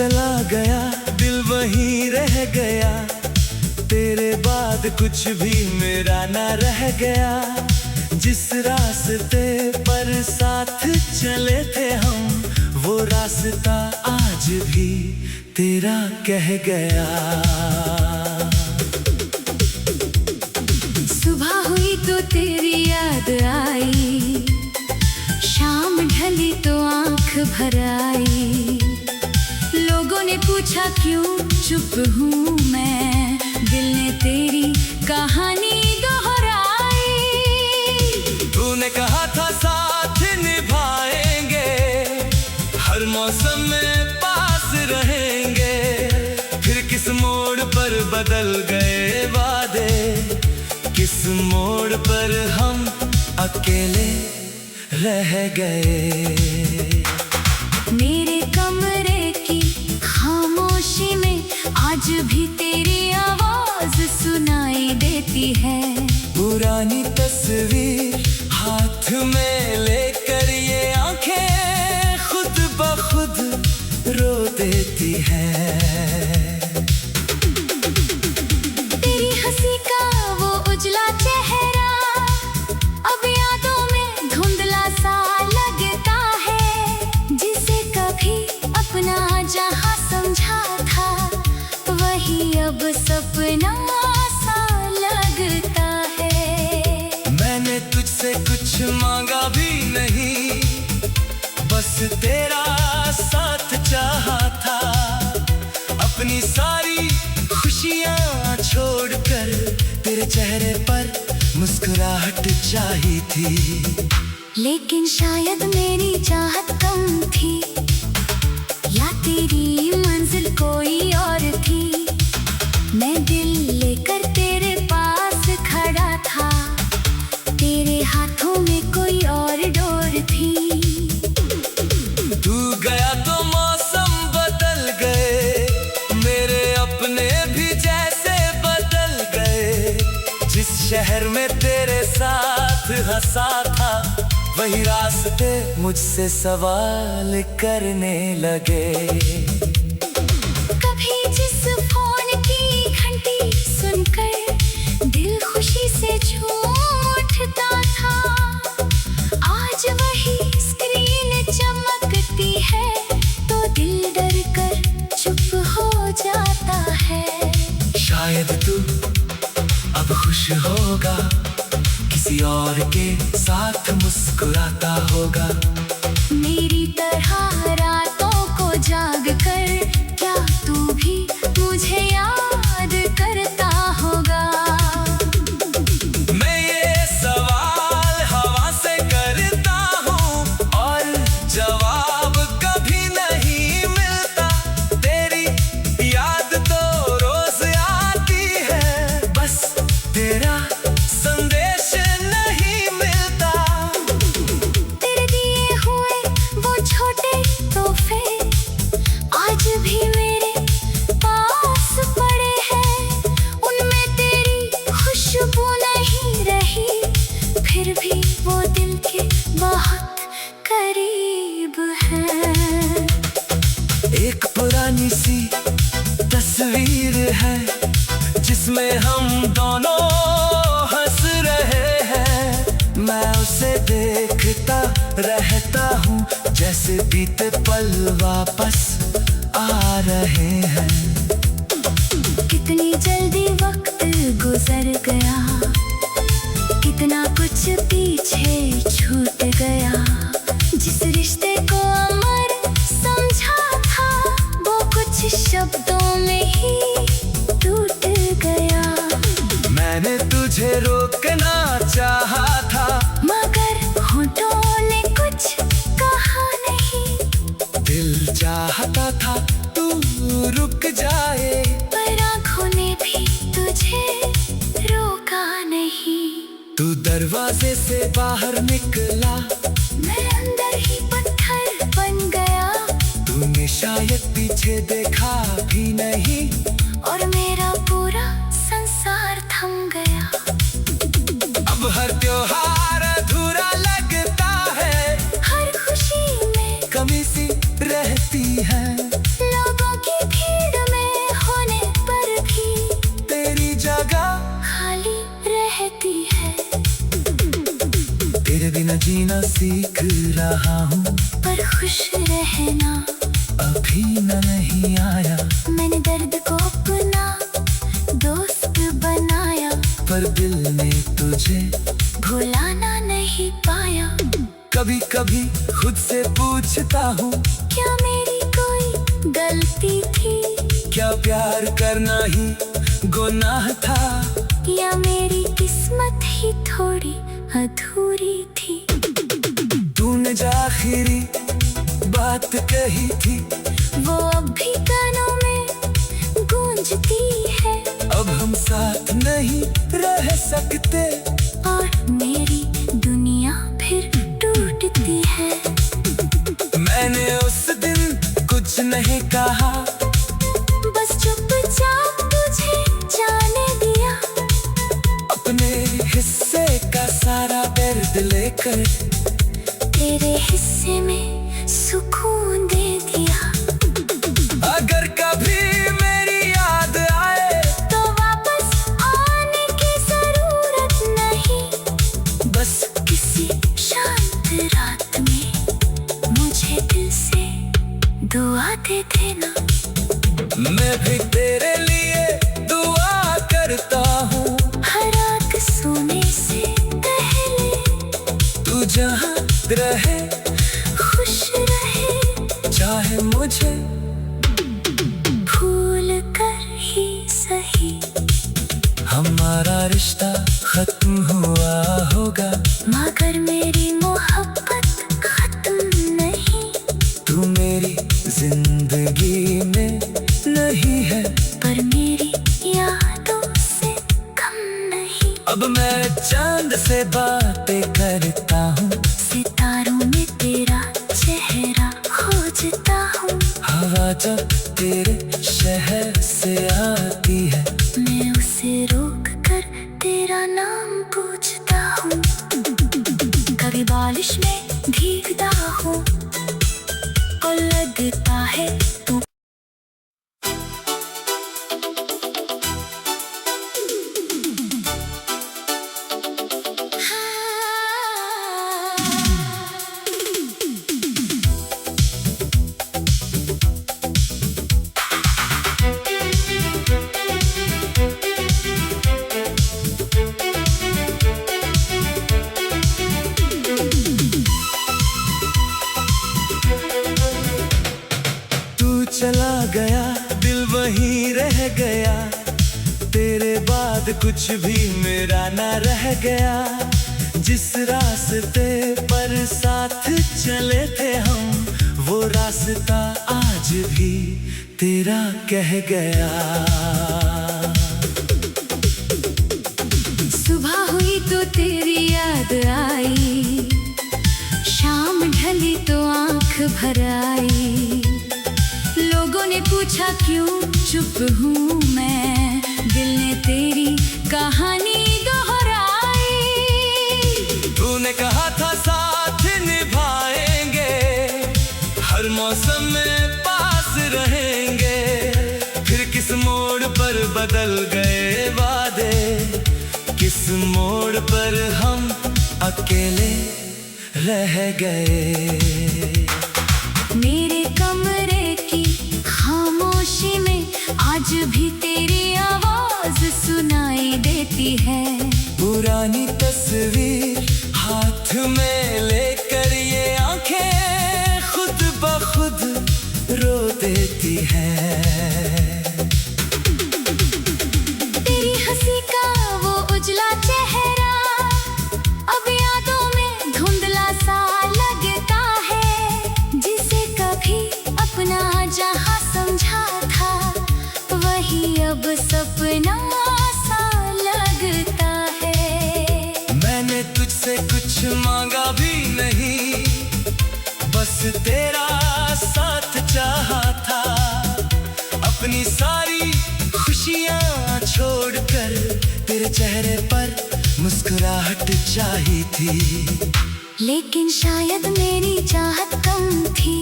चला गया, दिल वहीं रह गया, तेरे बाद कुछ भी मेरा ना रह गया। जिस रास्ते पर साथ चले थे हम, वो रास्ता आज भी तेरा कह गया। सुबह हुई तो तेरी याद आई, शाम ढली तो आंख भर आई। लोगों ने पूछा क्यों चुप हूँ मैं, दिल ने तेरी कहानी दोहराई। तूने कहा था साथ निभाएंगे, हर मौसम में पास रहेंगे, फिर किस मोड़ पर बदल गए वादे, किस मोड़ पर हम अकेले रह गए। मेरे कमरे की खामोशी में आज भी तेरी आवाज सुनाई देती है। पुरानी तस्वीर हाथ में लेकर ये आंखें खुद ब खुद रो देती है। तेरी हंसी का वो उजला चेहरा अब यादों में धुंधला सा लगता है, जिसे कभी अपना जहां समझा था वही अब सपना सा लगता है। मैंने तुझसे कुछ मांगा भी नहीं, बस तेरा साथ चाहा था। अपनी सारी खुशियां छोड़कर तेरे चेहरे पर मुस्कुराहट चाहिए थी। लेकिन शायद मेरी चाहत कम थी, या तेरी मंजिल कोई और थी। मैं दिल लेकर तेरे पास खड़ा था, तेरे हाथों में कोई और डोर थी। तू गया तो मौसम बदल गए, मेरे अपने भी जैसे बदल गए। जिस शहर में तेरे साथ हंसा था, वही रास्ते मुझसे सवाल करने लगे। कभी जिस फोन की घंटी सुनकर दिल खुशी से झूम उठता था, आज वही स्क्रीन चमकती है तो दिल डर कर चुप हो जाता है। शायद तू अब खुश होगा, किसी और के साथ मुस्कुराता होगा। मेरी तरह रातों को जाग कर क्या तू भी मुझे याद करता होगा। मैं ये सवाल हवा से करता हूँ और जवाब कभी नहीं मिलता। तेरी याद तो रोज आती है, बस तेरा संदेश नहीं मिलता। तेरे दिए हुए वो छोटे तोहफे आज भी मेरे पास पड़े हैं, उनमें तेरी खुशबू नहीं रही, फिर भी वो दिल के बहुत करीब है। एक पुरानी सी तस्वीर है, जिसमें हम दोनों हंस रहे हैं। मैं उसे देखता रहता हूँ, जैसे बीते पल वापस आ रहे हैं। कितनी जल्दी वक्त गुजर गया, कितना कुछ पीछे छूट गया। जिस रिश्ते को अमर समझा था, वो कुछ शब्दों में ही टूट गया। मैंने तुझे रोकना चाहा था, मगर होठों ने कुछ कहा नहीं। दिल चाहता था तू रुक जाए, पर आँखों ने भी तुझे रोका नहीं। तू दरवाजे से बाहर निकला, मैं अंदर ही पत्थर बन गया। तूने शायद पीछे देखा भी नहीं, और मेरा पूरा संसार थम गया। अब हर त्योहार अधूरा लगता है, हर खुशी में कमी सी रहती है। लोगों थी। क्या प्यार करना ही गुनाह था, या मेरी किस्मत ही थोड़ी अधूरी थी। तूने जो आखिरी बात कही थी वो अब भी कानों में गूंजती है। अब हम साथ नहीं रह सकते और मेरी दुनिया फिर टूटती है। मैंने उस दिन कुछ नहीं कहा, बस चुपचाप तुझे जाने दिया। अपने हिस्से का सारा दर्द लेकर तेरे हिस्से में सुकून दे दिया। अगर कभी मेरी याद आए तो वापस आने की जरूरत नहीं। बस किसी शांत रात में मुझे दिल से दुआ दे देना। मैं भी तेरे लिए दुआ करता हूँ। हर रात सोने से पहले तू जहाँ रहे खुश रहे, चाहे मुझे भूल कर ही सही। हमारा रिश्ता खत्म हुआ होगा, मगर मेरी मोहब्बत खत्म नहीं। तू मेरी जिंदगी में नहीं है, पर मेरी यादों से कम नहीं। अब मैं चांद से बातें करता हूँ, सितारों में तेरा चेहरा खोजता हूँ। हवा जब तेरे शहर से आती है मैं उसे रोक कर तेरा नाम पूछता हूँ। कभी बारिश में भीगता हूँ और लगता है तू चला गया, दिल वहीं रह गया। तेरे बाद कुछ भी मेरा ना रह गया। जिस रास्ते पर साथ चले थे हम, वो रास्ता आज भी तेरा कह गया। सुबह हुई तो तेरी याद आई, शाम ढली तो आंख भर आई। लोगों ने पूछा क्यों चुप हूँ मैं, दिल ने तेरी कहानी दोहराई। तूने कहा था साथ निभाएंगे, हर मौसम में पास रहेंगे। फिर किस मोड़ पर बदल गए वादे, किस मोड़ पर हम अकेले रह गए। मेरे कमरे की खामोशी में आज भी तेरी आवाज सुनाई देती है। पुरानी तस्वीर हाथ में लेकर ये आंखें खुद ब खुद रो देती हैं। तेरी हंसी का वो उजला चेहरा अब यादों में धुंधला सा लगता है। जिसे कभी अपना जहां समझा था, वही अब सपना सा लगता है। मैंने तुझसे कुछ मांगा भी नहीं, बस तेरा साथ चाहा था। अपनी सारी खुशियाँ छोड़कर तेरे चेहरे पर मुस्कुराहट चाहिए थी। लेकिन शायद मेरी चाहत कम थी,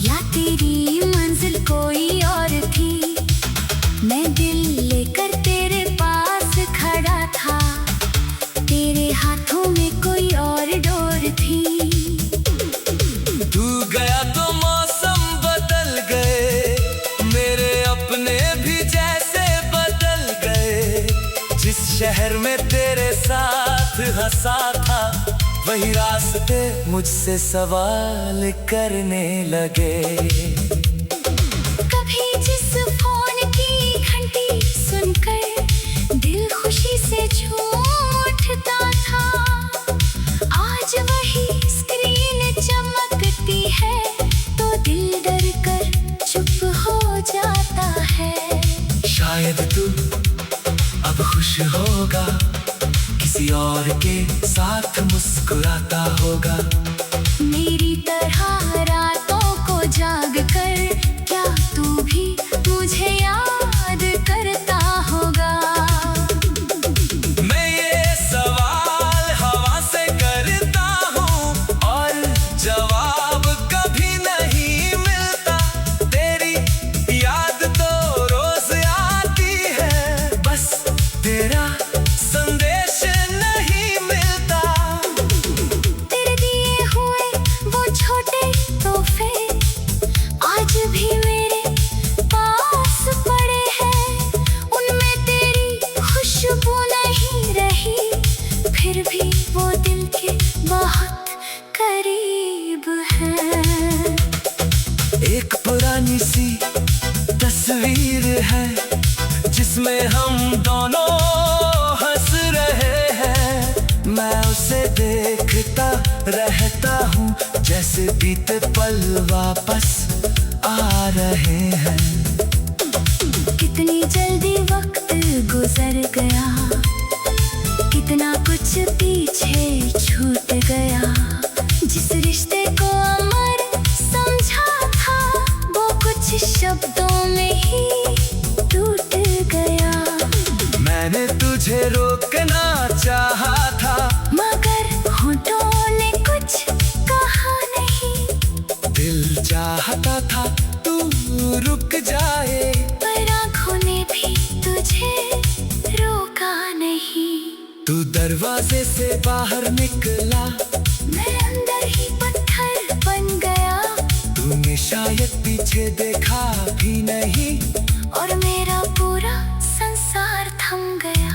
या तेरी मंजिल कोई और थी। मैं दिल लेकर तेरे पास खड़ा था, तेरे हाथों में कोई और डोर थी। तू गया तो मौसम बदल गए, मेरे अपने भी जैसे बदल गए। जिस शहर में तेरे साथ हंसा था, वही रास्ते मुझसे सवाल करने लगे। शायद तू अब खुश होगा, किसी और के साथ मुस्कुराता होगा। मेरी तरह रातों को जाग कर क्या तू भी मुझे याद करता होगा। मैं ये सवाल हवा से करता हूँ और जवाब कभी नहीं मिलता। तेरी याद तो रोज आती है, बस तेरा संदेश नहीं मिलता। तेरे दिए हुए वो छोटे तोहफे आज भी मेरे पास पड़े हैं। उनमें तेरी खुशबू नहीं रही, फिर भी वो दिल के बहुत करीब है। एक पुरानी सी तस्वीर है जिसमें हम दोनों हंस रहे हैं। मैं उसे देखता रहता हूँ जैसे बीते पल वापस आ रहे हैं। कितनी जल्दी वक्त गुजर गया, कितना कुछ पीछे छूट गया। जिस रिश्ते को अमर समझा था वो कुछ शब्दों में ही टूट गया। मैंने तुझे रोकना चाहा था, मगर होठों ने कुछ कहा नहीं। दिल चाहता था तू रुक जाए, पर आँखों ने भी तुझे रोका नहीं। तू दरवाजे से बाहर निकला, मैं अंदर ही पत्थर बन गया। तूने शायद पीछे देखा भी नहीं, और मेरा पूरा संसार थम गया।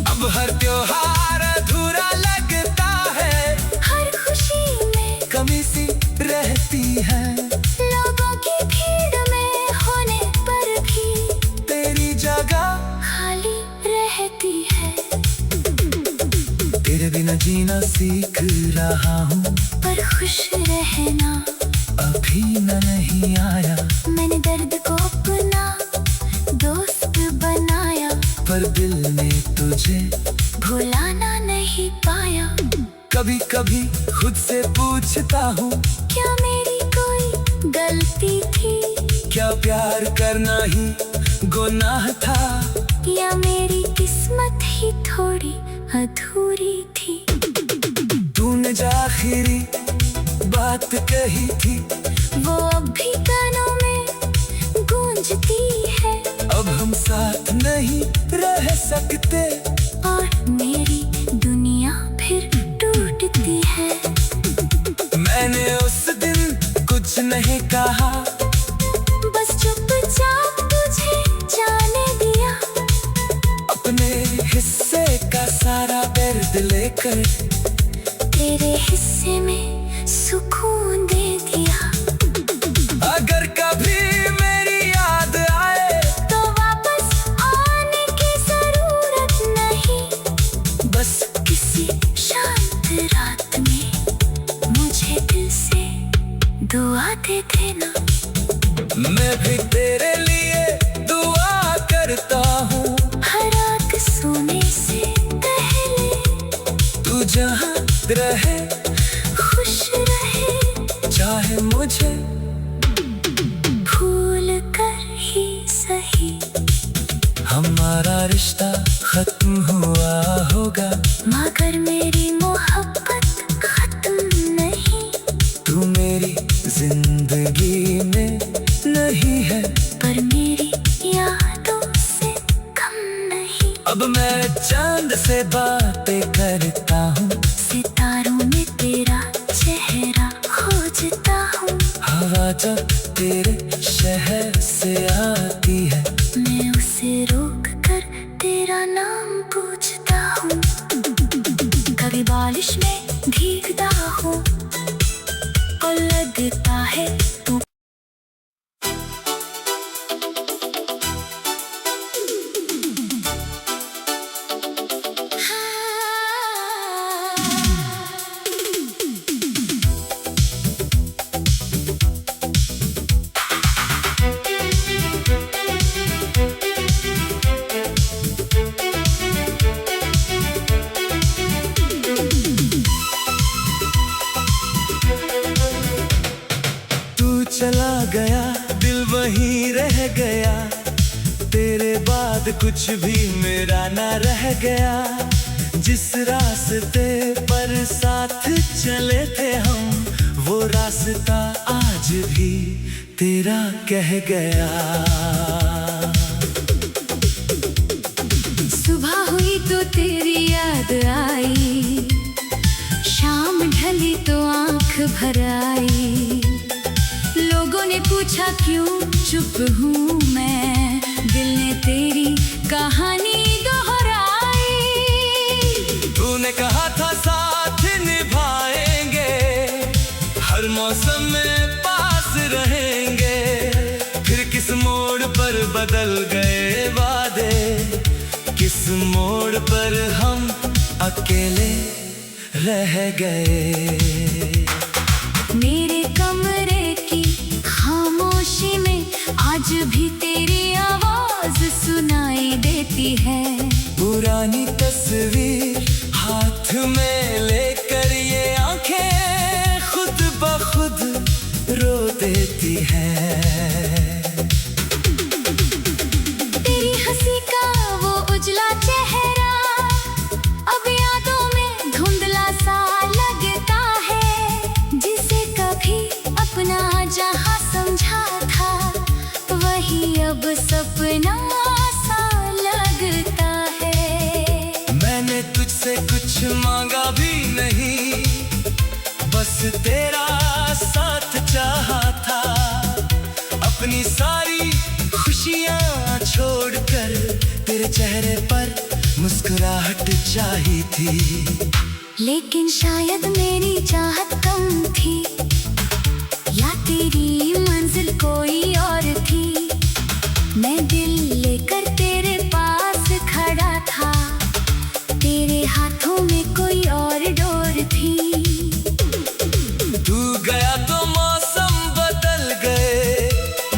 अब हर त्योहार अधूरा लगता है, हर खुशी में कमी सी रहती है। लोगों की भीड़ में होने पर भी तेरी जगह खाली रहती है। तेरे बिना जीना सीख रहा हूँ, पर खुश रहना अभी नहीं आया। मैंने दर्द को अपना दोस्त बनाया, पर दिल ने तुझे भुलाना नहीं पाया। कभी कभी खुद से पूछता हूँ, क्या मेरी कोई गलती थी, क्या प्यार करना ही गुनाह था। या मेरी किस्मत ही थोड़ी अधूरी थी। तूने जो आखिरी बात कही थी वो अब भी कानों में गूंजती है। अब हम साथ नहीं रह सकते, और मेरी दुनिया फिर टूटती है। मैंने उस दिन कुछ नहीं कहा, बस चुपचाप तुझे जाने दिया। अपने हिस्से का सारा दर्द लेकर तेरे हिस्से में सुकून दे दिया। अगर कभी मेरी याद आए तो वापस आने की जरूरत नहीं, बस किसी शांत रात में मुझे दिल से दुआ दे देना। मैं भी तेरे लिए दुआ करता हूँ। हर रात सोने से पहले तू जहाँ रहे खुश रहे, चाहे मुझे भूल कर ही सही। हमारा रिश्ता खत्म हुआ होगा, मगर मेरी मोहब्बत खत्म नहीं। तू मेरी जिंदगी में नहीं है, पर मेरी यादों से कम नहीं। अब मैं चांद से बातें करता हूँ, सितारों में तेरा चेहरा खोजता हूँ। हवा जब तेरे शहर से आती है, मैं उसे रोक कर तेरा नाम पूछता हूँ। कभी बारिश में भीगता हूँ और लगता है तू गया, तेरे बाद कुछ भी मेरा ना रह गया। जिस रास्ते पर साथ चले थे हम, वो रास्ता आज भी तेरा कह गया। सुबह हुई तो तेरी याद आई, शाम ढली तो आंख भर आई। लोगों ने पूछा क्यों चुप हूँ मैं, दिल ने तेरी कहानी दोहराई। तूने कहा था साथ निभाएंगे, हर मौसम में पास रहेंगे। फिर किस मोड़ पर बदल गए वादे, किस मोड़ पर हम अकेले रह गए। मेरे कमरे की खामोशी में आज भी तेरी आवाज सुनाई देती है। पुरानी तस्वीर हाथ में लेकर ये आंखें खुद ब खुद रो देती हैं। तेरी हंसी का वो उजला चेहरा अब यादों में धुंधला सा लगता है। जिसे कभी अपना जहां समझा था, वही अब सपना सा लगता है। मैंने तुझसे कुछ मांगा भी नहीं, बस तेरा साथ चाहा था। अपनी सारी खुशियाँ छोड़कर तेरे चेहरे पर मुस्कुराहट चाहिए थी। लेकिन शायद मेरी चाहत कम थी, या तेरी मंजिल कोई और थी। मैं दिल लेकर तेरे पास खड़ा था, तेरे हाथों में कोई और डोर थी। तू गया तो मौसम बदल गए,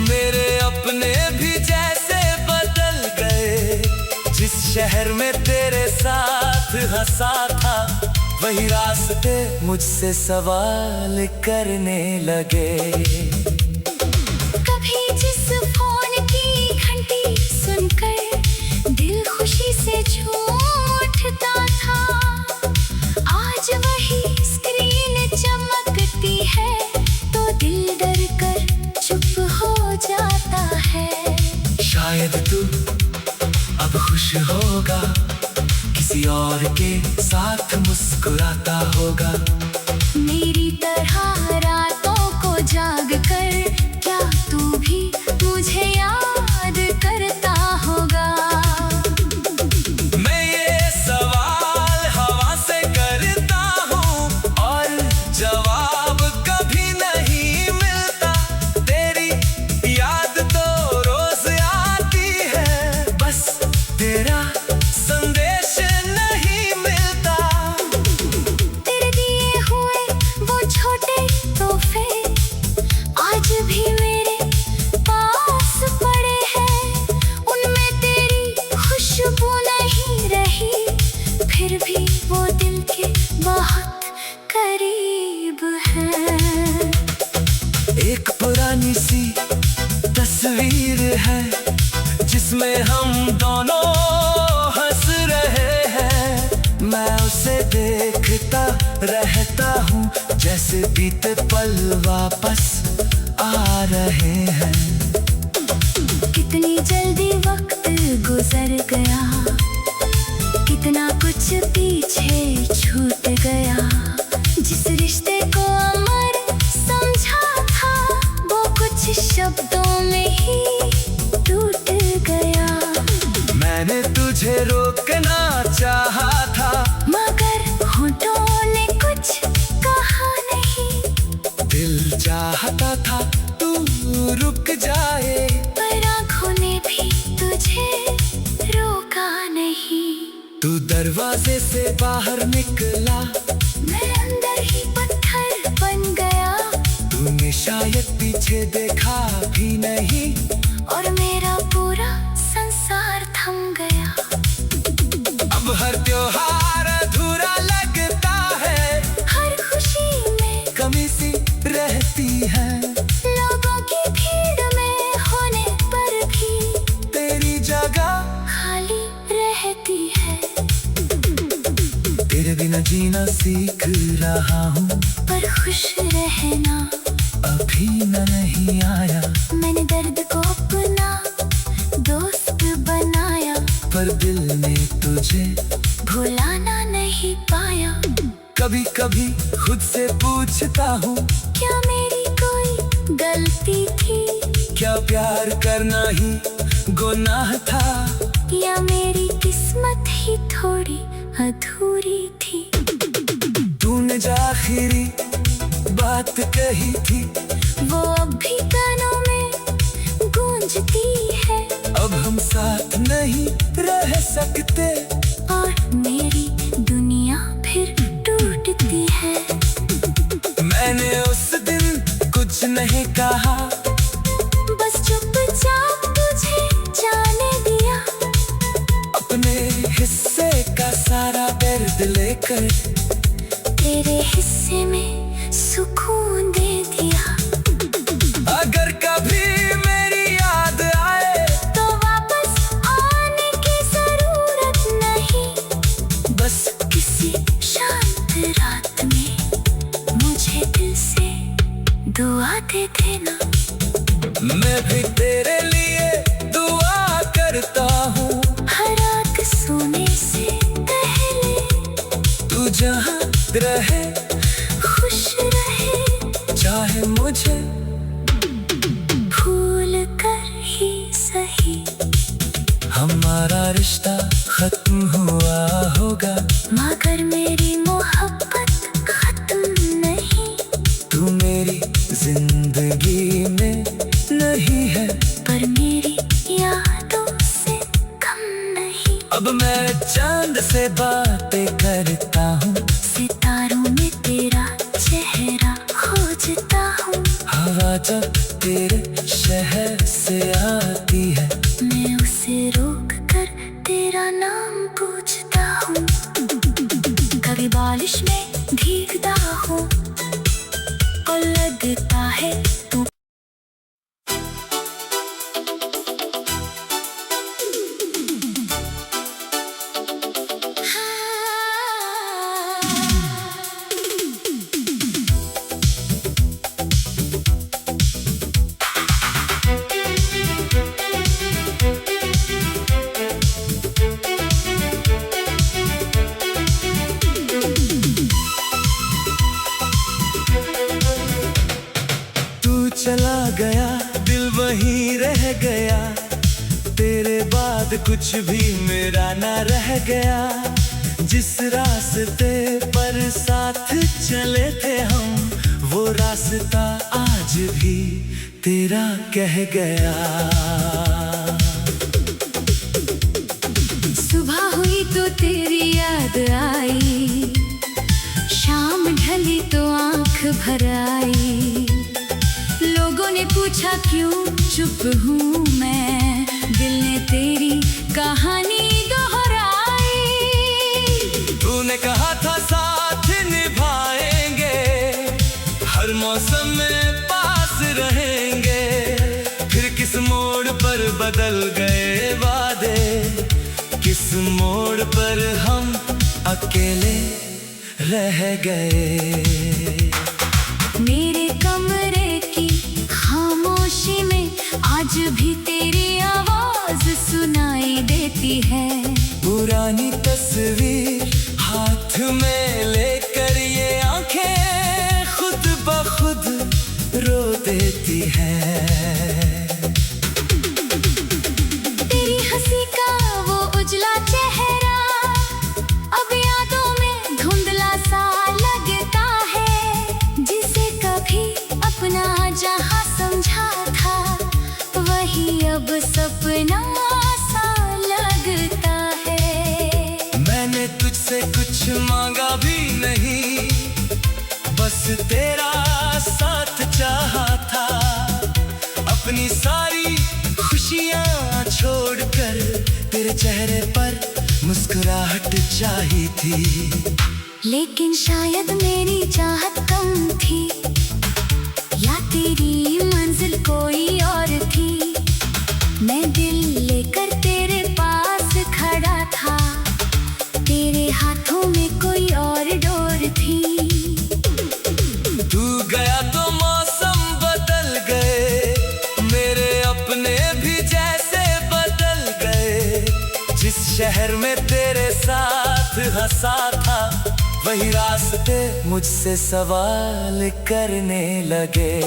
मेरे अपने भी जैसे बदल गए। जिस शहर में तेरे साथ हंसा था, वही रास्ते मुझसे सवाल करने लगे। कभी जिस फोन की घंटी सुनकर दिल खुशी से झूम उठता था, आज वही स्क्रीन चमकती है तो दिल डर कर चुप हो जाता है। शायद तू अब खुश होगा, किसी और के साथ मुस्कुराता होगा। मेरी तरह रातों को जाग कर क्या तू भी मुझे याद करता होगा। मैं ये सवाल हवा से करता हूँ और जवाब कभी नहीं मिलता। तेरी याद तो रोज आती है, बस तेरा संदेश नहीं मिलता। तेरे दिए हुए वो छोटे तोहफे आज भी मेरे पास पड़े हैं। उनमें तेरी खुशबू नहीं रही, फिर भी वो दिल के बहुत करीब है। एक पुरानी सी तस्वीर है, जिसमें हम दोनों हंस रहे हैं। मैं उसे देखता रहता हूँ, जैसे बीते पल वापस आ रहे हैं। कितनी जल्दी वक्त गुजर गया, कितना कुछ पीछे छूट गया। जिस रिश्ते को अमर समझा था, वो कुछ शब्दों में ही टूट गया। मैंने तुझे रोकना चाहा था, मगर होठों ने कुछ कहा नहीं। दिल चाहता था तू रुक जाए, पर आँखों ने भी तुझे रोका नहीं। तू दरवाजे से बाहर निकला, मैं अंदर ही पत्थर बन गया। तूने शायद पीछे देखा भी नहीं, और मेरा पूरा संसार थम गया। अब हर त्योहार अधूरा लगता है, हर खुशी में कमी सी रहती है। लोगों की भीड़ में होने पर जीना सीख रहा हूँ, पर खुश रहना अभी नहीं आया। मैंने दर्द को अपना दोस्त बनाया, पर दिल ने तुझे भुलाना नहीं पाया। कभी कभी खुद से पूछता हूँ, क्या मेरी कोई गलती थी, क्या प्यार करना ही गुनाह था, या मेरी किस्मत ही थोड़ी अधूरी थी। तूने जो आखिरी बात कही थी, वो अब भी कानों में गूंजती है। अब हम साथ नहीं रह सकते, और मेरी दुनिया फिर टूटती है। मैंने उस दिन कुछ नहीं कहा, बस चुपचाप तुझे जाने दिया। अपने हिस्से का सारा दर्द लेकर तेरे हिस्से में सुकून दे दिया। अगर कभी मेरी याद आए, तो वापस आने की जरूरत नहीं। बस किसी शांत रात में मुझे दिल से दुआ दे देना। मैं भी तेरे लिए दुआ करता हूँ। हर रात सोने से पहले तू जहाँ रहे, खुश रहे, चाहे मुझे भूल कर ही सही। हमारा रिश्ता खत्म हुआ होगा, मगर मेरी मोहब्बत खत्म नहीं। तू मेरी जिंदगी में नहीं है, पर मेरी यादों से कम नहीं। अब मैं चांद से बातें करता हूँ, सितारों में तेरा चेहरा खोजता हूँ। हवा जब तेरे शहर से आती है, मैं उसे रोक कर तेरा नाम पूछता हूँ। कभी बारिश में भीगता हूँ और लगता है तू चला गया, दिल वहीं रह गया। तेरे बाद कुछ भी मेरा ना रह गया। जिस रास्ते पर साथ चले थे हम, वो रास्ता आज भी तेरा कह गया। सुबह हुई तो तेरी याद आई, शाम ढली तो आंख भर आई। लोगों ने पूछा क्यों चुप हूँ मैं, दिल ने तेरी कहानी दोहराई। तूने कहा था साथ निभाएंगे, हर मौसम में पास रहेंगे। फिर किस मोड़ पर बदल गए वादे, किस मोड़ पर हम अकेले रह गए। मेरे कमरे की खामोशी में आज भी तेरी आवाज सुनाई देती है। पुरानी तस्वीर हाथ में लेकर ये आंखें खुद ब खुद रो देती है। तेरी हंसी का वो उजला चेहरा अब यादों में धुंधला सा लगता है। जिसे कभी अपना जहां समझा था, वही अब सपना सा लगता है। मैंने तुझसे कुछ मांगा भी नहीं, बस तेरा साथ चाहा था। अपनी सारी खुशियाँ छोड़कर तेरे चेहरे पर मुस्कुराहट चाहिए थी। लेकिन शायद मेरी चाहत कम थी, या तेरी मंजिल कोई और थी। मैं दिल लेकर तेरे पास खड़ा था, तेरे हाथों में कोई और डोर शहर में तेरे साथ हंसा था, वही रास्ते मुझसे सवाल करने लगे।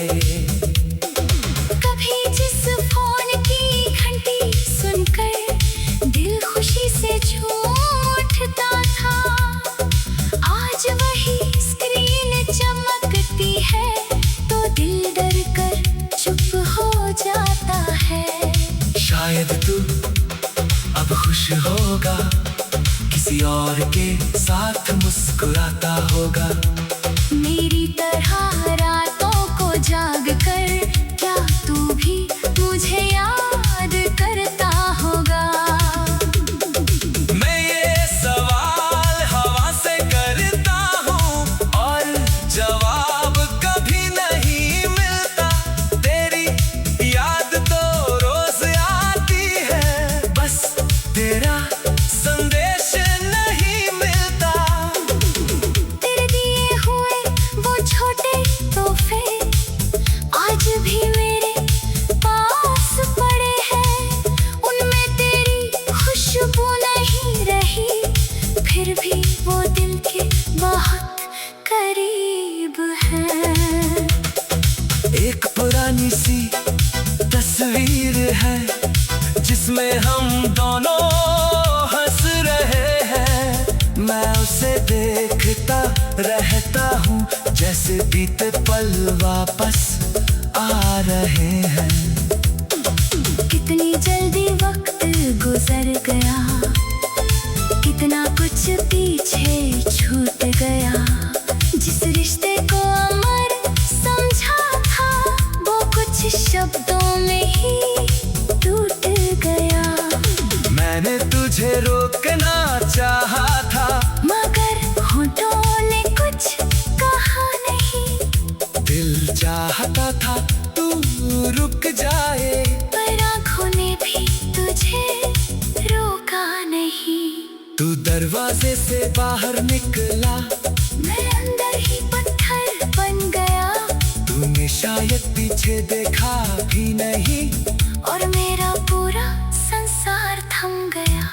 कभी जिस फोन की घंटी सुनकर दिल खुशी से झूम उठता था, आज वही स्क्रीन चमकती है तो दिल डर कर चुप हो जाता है। शायद तू अब खुश होगा, किसी और के साथ मुस्कुराता होगा। मेरी तरह रातों को जाग कर क्या तू भी मुझे याद करता होगा। मैं ये सवाल हवा से करता हूँ और जवाब कभी नहीं मिलता। तेरी याद तो रोज आती है, बस तेरा संदेश नहीं मिलता। तेरे दिए हुए वो छोटे तोहफे आज भी मेरे पास पड़े हैं, उनमें तेरी खुशबू नहीं रही, फिर भी वो दिल के बहुत करीब है। एक पुरानी सी तस्वीर है जिसमें हम दोनों हंस रहे हैं। मैं उसे देखता रहता हूँ जैसे बीते पल वापस आ रहे हैं। कितनी जल्दी वक्त गुजर गया, कितना कुछ पीछे छूट गया। जिस रिश्ते को अमर समझा था वो कुछ शब्दों में ही टूट गया। मैंने तुझे रोकना चाहा था, मगर होठों ने कुछ कहा नहीं। दिल चाहता था तू रुक जाए, पर आँखों ने भी तुझे रोका नहीं। तू दरवाजे से बाहर निकला, मैं अंदर ही पत्थर बन गया, तूने शायद पीछे देखा भी नहीं। और मेरा पूरा संसार थम गया।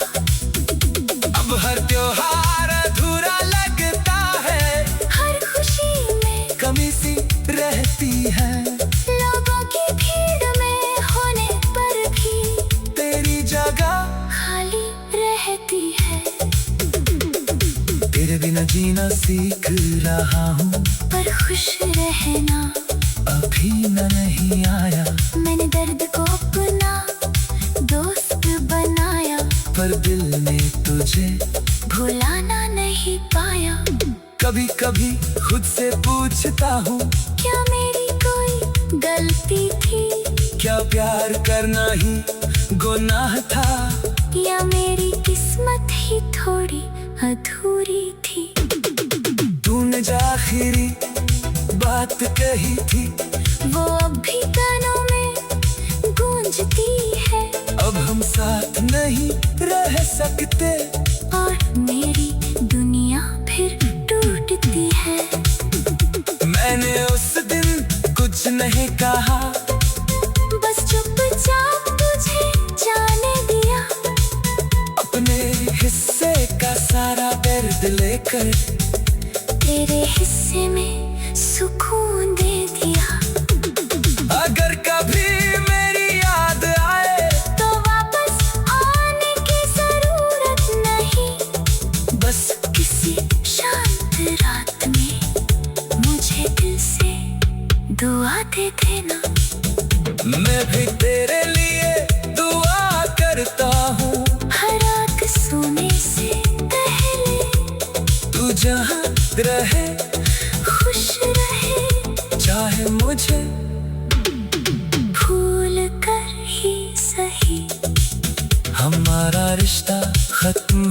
अब हर त्योहार अधूरा लगता है, हर खुशी में कमी सी रहती है। लोगों की भीड़ में होने पर भी तेरी जगह खाली रहती है। तेरे बिना जीना सीख रहा हूँ, पर खुश रहना अभी नहीं आया। मैंने दर्द को अपना दोस्त बनाया, पर दिल ने तुझे भुलाना नहीं पाया। कभी कभी खुद से पूछता हूँ, क्या मेरी कोई गलती थी, क्या प्यार करना ही गुनाह था। या मेरी किस्मत ही थोड़ी अधूरी थी। तूने जो आखिरी बात कही थी वो अब भी कानों में गूंजती है। अब हम साथ नहीं रह सकते, और मेरी दुनिया फिर टूटती है। मैंने उस दिन कुछ नहीं कहा, बस चुपचाप तुझे जाने दिया। अपने हिस्से का सारा दर्द लेकर तेरे हिस्से में सुकून दे दिया। अगर कभी मेरी याद आए तो वापस आने की जरूरत नहीं, बस किसी शांत रात में मुझे दिल से दुआ दे देना। मैं भी तेरे लिए दुआ करता हूँ। हर रात सोने से पहले तू जहाँ रहे खुश रहे, चाहे मुझे भूल कर ही सही। हमारा रिश्ता खत्म